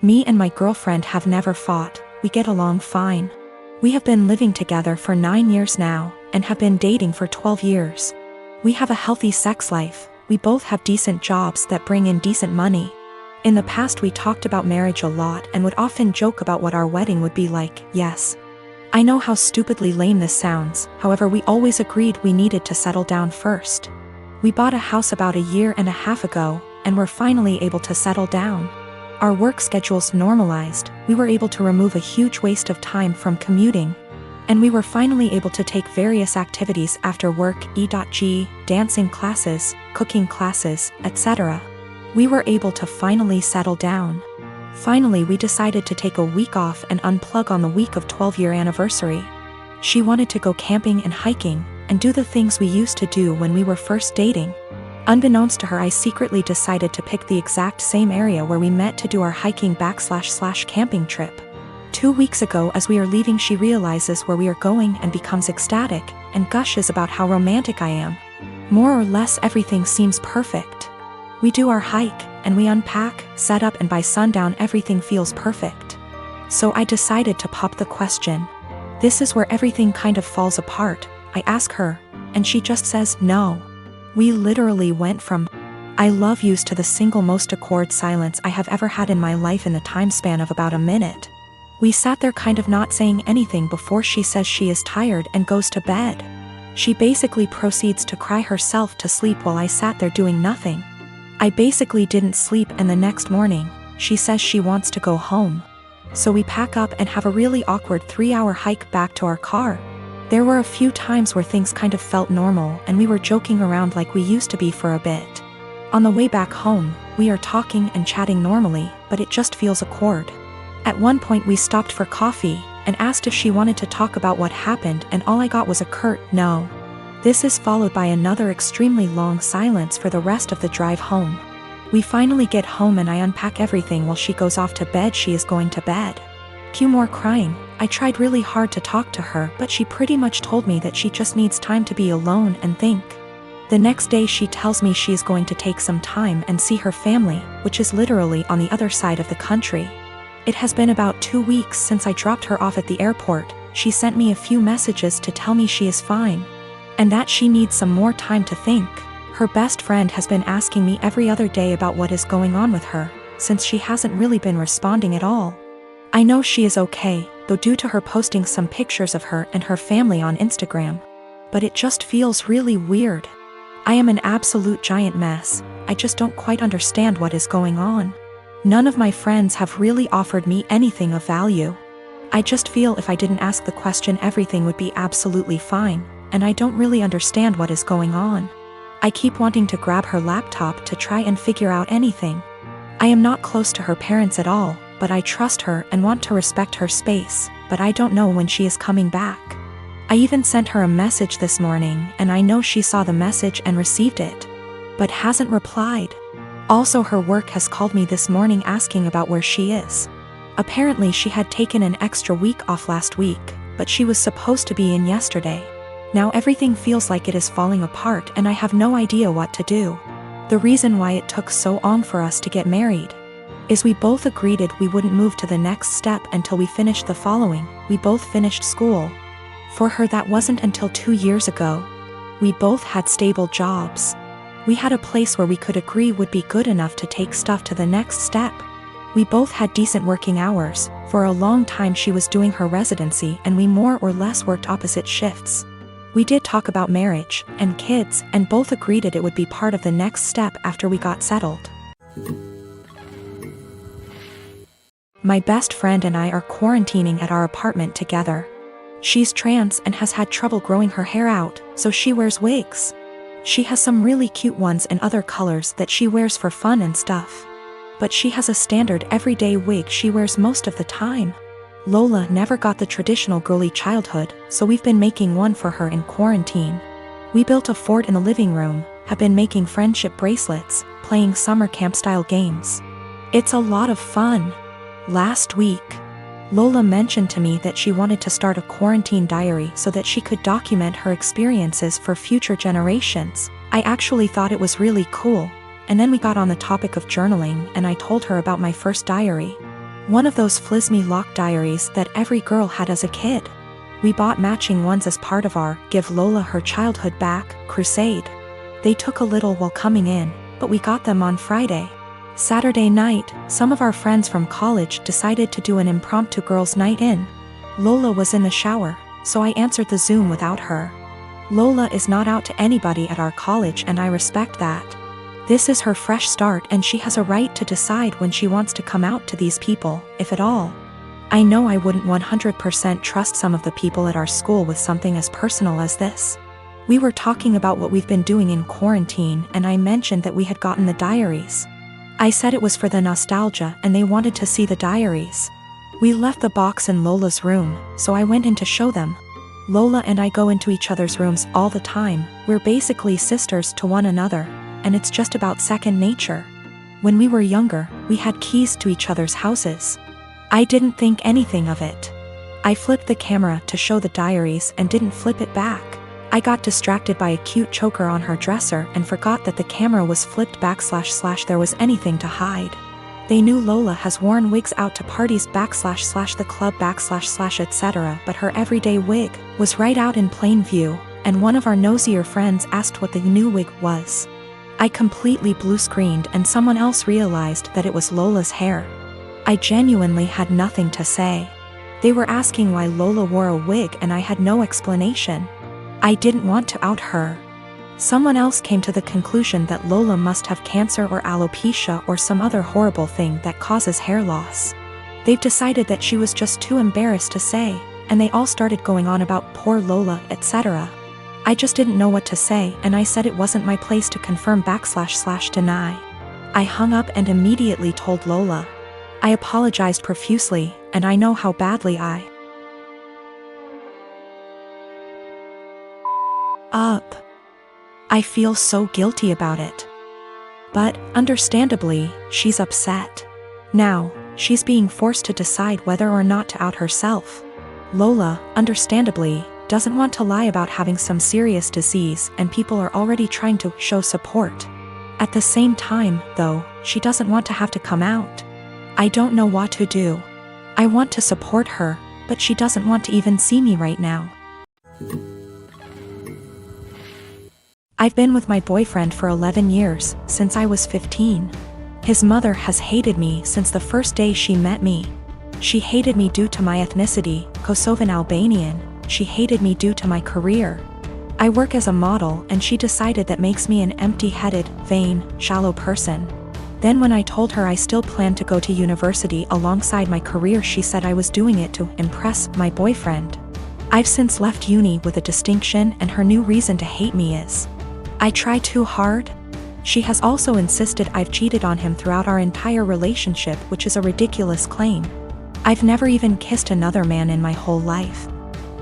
Me and my girlfriend have never fought, we get along fine. We have been living together for 9 years now, and have been dating for 12 years. We have a healthy sex life, we both have decent jobs that bring in decent money. In the past we talked about marriage a lot and would often joke about what our wedding would be like. Yes, I know how stupidly lame this sounds, however we always agreed we needed to settle down first. We bought a house about 1.5 years ago, and were finally able to settle down. Our work schedules normalized, we were able to remove a huge waste of time from commuting. And we were finally able to take various activities after work, e.g., dancing classes, cooking classes, etc. We were able to finally settle down. Finally we decided to take a week off and unplug on the week of 12-year anniversary. She wanted to go camping and hiking, and do the things we used to do when we were first dating. Unbeknownst to her, I secretly decided to pick the exact same area where we met to do our hiking / camping trip. 2 weeks ago as we are leaving she realizes where we are going and becomes ecstatic, and gushes about how romantic I am. More or less everything seems perfect. We do our hike, and we unpack, set up, and by sundown everything feels perfect. So I decided to pop the question. This is where everything kind of falls apart. I ask her, and she just says no. We literally went from I love yous to the single most awkward silence I have ever had in my life in the time span of about a minute. We sat there kind of not saying anything before she says she is tired and goes to bed. She basically proceeds to cry herself to sleep while I sat there doing nothing. I basically didn't sleep, and the next morning, she says she wants to go home. So we pack up and have a really awkward 3-hour hike back to our car. There were a few times where things kind of felt normal and we were joking around like we used to be for a bit. On the way back home, we are talking and chatting normally, but it just feels awkward. At one point we stopped for coffee, and asked if she wanted to talk about what happened, and all I got was a curt no. This is followed by another extremely long silence for the rest of the drive home. We finally get home and I unpack everything while she goes off to bed. She is going to bed. Cue more crying. I tried really hard to talk to her, but she pretty much told me that she just needs time to be alone and think. The next day she tells me she is going to take some time and see her family, which is literally on the other side of the country. It has been about 2 weeks since I dropped her off at the airport. She sent me a few messages to tell me she is fine, and that she needs some more time to think. Her best friend has been asking me every other day about what is going on with her, since she hasn't really been responding at all. I know she is okay, though, due to her posting some pictures of her and her family on Instagram. But it just feels really weird. I am an absolute giant mess. I just don't quite understand what is going on. None of my friends have really offered me anything of value. I just feel if I didn't ask the question everything would be absolutely fine, and I don't really understand what is going on. I keep wanting to grab her laptop to try and figure out anything. I am not close to her parents at all, but I trust her and want to respect her space, but I don't know when she is coming back. I even sent her a message this morning, and I know she saw the message and received it, but hasn't replied. Also, her work has called me this morning asking about where she is. Apparently she had taken an extra week off last week, but she was supposed to be in yesterday. Now everything feels like it is falling apart and I have no idea what to do. The reason why it took so long for us to get married is we both agreed we wouldn't move to the next step until we finished the following. We both finished school. For her that wasn't until 2 years ago. We both had stable jobs. We had a place where we could agree would be good enough to take stuff to the next step. We both had decent working hours. For a long time she was doing her residency and we more or less worked opposite shifts. We did talk about marriage and kids, and both agreed it would be part of the next step after we got settled. My best friend and I are quarantining at our apartment together. She's trans and has had trouble growing her hair out, so she wears wigs. She has some really cute ones in other colors that she wears for fun and stuff. But she has a standard everyday wig she wears most of the time. Lola never got the traditional girly childhood, so we've been making one for her in quarantine. We built a fort in the living room, have been making friendship bracelets, playing summer camp style games. It's a lot of fun. Last week, Lola mentioned to me that she wanted to start a quarantine diary so that she could document her experiences for future generations. I actually thought it was really cool, and then we got on the topic of journaling and I told her about my first diary. One of those flimsy locked diaries that every girl had as a kid. We bought matching ones as part of our Give Lola Her Childhood Back crusade. They took a little while coming in, but we got them on Friday. Saturday night, some of our friends from college decided to do an impromptu girls' night in. Lola was in the shower, so I answered the Zoom without her. Lola is not out to anybody at our college, and I respect that. This is her fresh start, and she has a right to decide when she wants to come out to these people, if at all. I know I wouldn't 100% trust some of the people at our school with something as personal as this. We were talking about what we've been doing in quarantine, and I mentioned that we had gotten the diaries. I said it was for the nostalgia, and they wanted to see the diaries. We left the box in Lola's room, so I went in to show them. Lola and I go into each other's rooms all the time. We're basically sisters to one another, and it's just about second nature. When we were younger, we had keys to each other's houses. I didn't think anything of it. I flipped the camera to show the diaries and didn't flip it back. I got distracted by a cute choker on her dresser and forgot that the camera was flipped back / there was anything to hide. They knew Lola has worn wigs out to parties / the club / etc., but her everyday wig was right out in plain view, and one of our nosier friends asked what the new wig was. I completely blue-screened, and someone else realized that it was Lola's hair. I genuinely had nothing to say. They were asking why Lola wore a wig, and I had no explanation. I didn't want to out her. Someone else came to the conclusion that Lola must have cancer or alopecia or some other horrible thing that causes hair loss. They've decided that she was just too embarrassed to say, and they all started going on about poor Lola, etc. I just didn't know what to say, and I said it wasn't my place to confirm / deny. I hung up and immediately told Lola. I apologized profusely, and I know how badly I feel so guilty about it. But, understandably, she's upset. Now, she's being forced to decide whether or not to out herself. Lola, understandably, doesn't want to lie about having some serious disease, and people are already trying to show support. At the same time, though, she doesn't want to have to come out. I don't know what to do. I want to support her, but she doesn't want to even see me right now. I've been with my boyfriend for 11 years, since I was 15. His mother has hated me since the first day she met me. She hated me due to my ethnicity, Kosovan Albanian. She hated me due to my career. I work as a model, and she decided that makes me an empty-headed, vain, shallow person. Then when I told her I still planned to go to university alongside my career, she said I was doing it to impress my boyfriend. I've since left uni with a distinction, and her new reason to hate me is I try too hard. She has also insisted I've cheated on him throughout our entire relationship, which is a ridiculous claim. I've never even kissed another man in my whole life.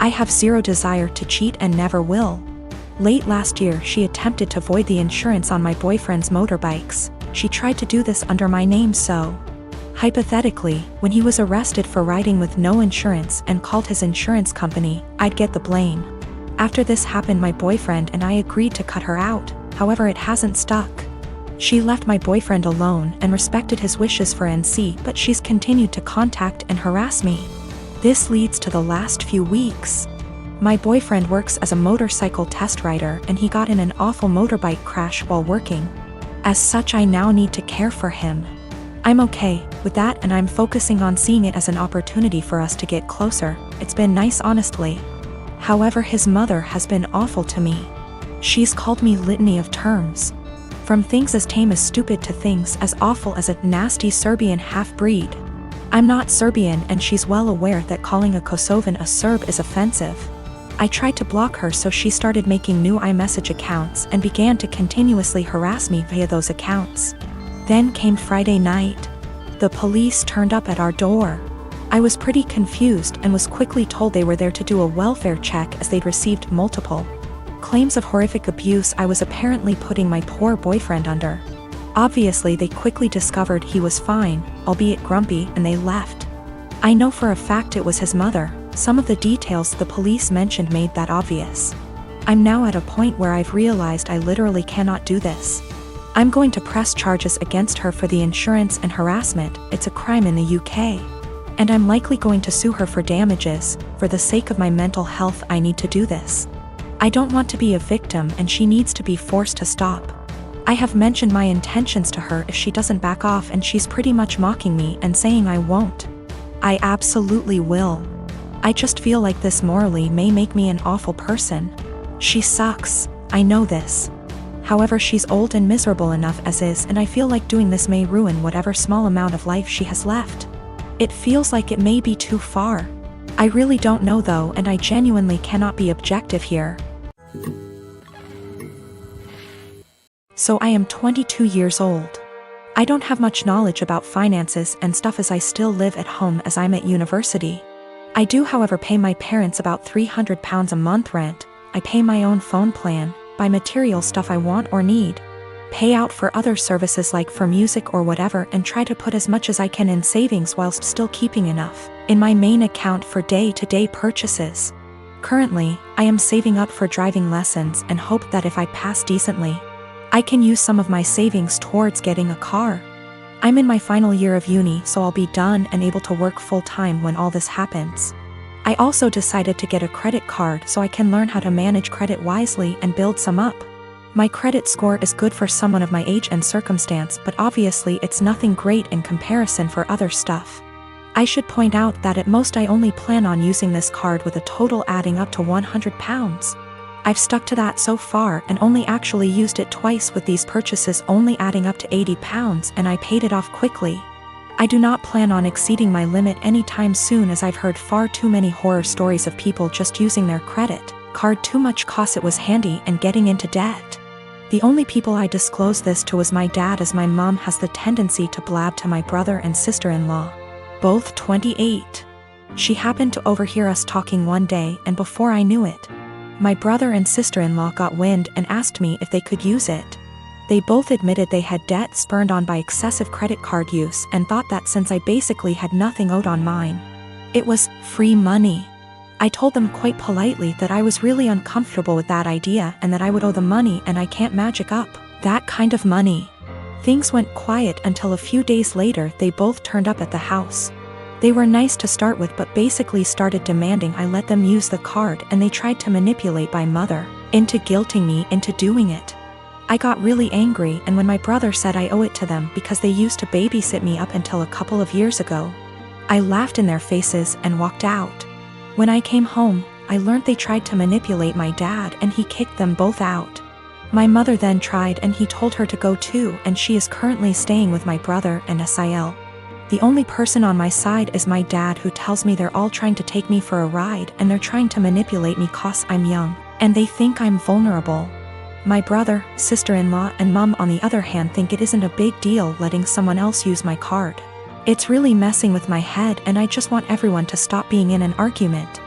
I have zero desire to cheat and never will. Late last year, she attempted to void the insurance on my boyfriend's motorbikes. She tried to do this under my name, so hypothetically, when he was arrested for riding with no insurance and called his insurance company, I'd get the blame. After this happened, my boyfriend and I agreed to cut her out, however it hasn't stuck. She left my boyfriend alone and respected his wishes for NC, but she's continued to contact and harass me. This leads to the last few weeks. My boyfriend works as a motorcycle test rider, and he got in an awful motorbike crash while working. As such, I now need to care for him. I'm okay with that, and I'm focusing on seeing it as an opportunity for us to get closer. It's been nice, honestly. However, his mother has been awful to me. She's called me litany of terms. From things as tame as stupid to things as awful as a nasty Serbian half-breed. I'm not Serbian, and she's well aware that calling a Kosovan a Serb is offensive. I tried to block her, so she started making new iMessage accounts and began to continuously harass me via those accounts. Then came Friday night. The police turned up at our door. I was pretty confused and was quickly told they were there to do a welfare check as they'd received multiple claims of horrific abuse I was apparently putting my poor boyfriend under. Obviously, they quickly discovered he was fine, albeit grumpy, and they left. I know for a fact it was his mother. Some of the details the police mentioned made that obvious. I'm now at a point where I've realized I literally cannot do this. I'm going to press charges against her for the insurance and harassment. It's a crime in the UK. And I'm likely going to sue her for damages. For the sake of my mental health, I need to do this. I don't want to be a victim, and she needs to be forced to stop. I have mentioned my intentions to her if she doesn't back off, and she's pretty much mocking me and saying I won't. I absolutely will. I just feel like this morally may make me an awful person. She sucks, I know this. However, she's old and miserable enough as is, and I feel like doing this may ruin whatever small amount of life she has left. It feels like it may be too far. I really don't know though, and I genuinely cannot be objective here. So I am 22 years old. I don't have much knowledge about finances and stuff as I still live at home as I'm at university. I do however pay my parents about £300 a month rent. I pay my own phone plan, buy material stuff I want or need, pay out for other services like for music or whatever, and try to put as much as I can in savings whilst still keeping enough in my main account for day-to-day purchases. Currently, I am saving up for driving lessons and hope that if I pass decently, I can use some of my savings towards getting a car. I'm in my final year of uni, so I'll be done and able to work full-time when all this happens. I also decided to get a credit card so I can learn how to manage credit wisely and build some up. My credit score is good for someone of my age and circumstance, but obviously it's nothing great in comparison for other stuff. I should point out that at most I only plan on using this card with a total adding up to £100. I've stuck to that so far and only actually used it twice, with these purchases only adding up to £80, and I paid it off quickly. I do not plan on exceeding my limit anytime soon, as I've heard far too many horror stories of people just using their credit card too much cause it was handy and getting into debt. The only people I disclosed this to was my dad, as my mom has the tendency to blab to my brother and sister-in-law, both 28. She happened to overhear us talking one day, and before I knew it, my brother and sister-in-law got wind and asked me if they could use it. They both admitted they had debt spurred on by excessive credit card use and thought that since I basically had nothing owed on mine, it was free money. I told them quite politely that I was really uncomfortable with that idea and that I would owe the money, and I can't magic up that kind of money. Things went quiet until a few days later they both turned up at the house. They were nice to start with, but basically started demanding I let them use the card, and they tried to manipulate my mother into guilting me into doing it. I got really angry, and when my brother said I owe it to them because they used to babysit me up until a couple of years ago, I laughed in their faces and walked out. When I came home, I learned they tried to manipulate my dad and he kicked them both out. My mother then tried and he told her to go too, and she is currently staying with my brother and Sil. The only person on my side is my dad, who tells me they're all trying to take me for a ride and they're trying to manipulate me cause I'm young and they think I'm vulnerable. My brother, sister-in-law and mom on the other hand think it isn't a big deal letting someone else use my card. It's really messing with my head, and I just want everyone to stop being in an argument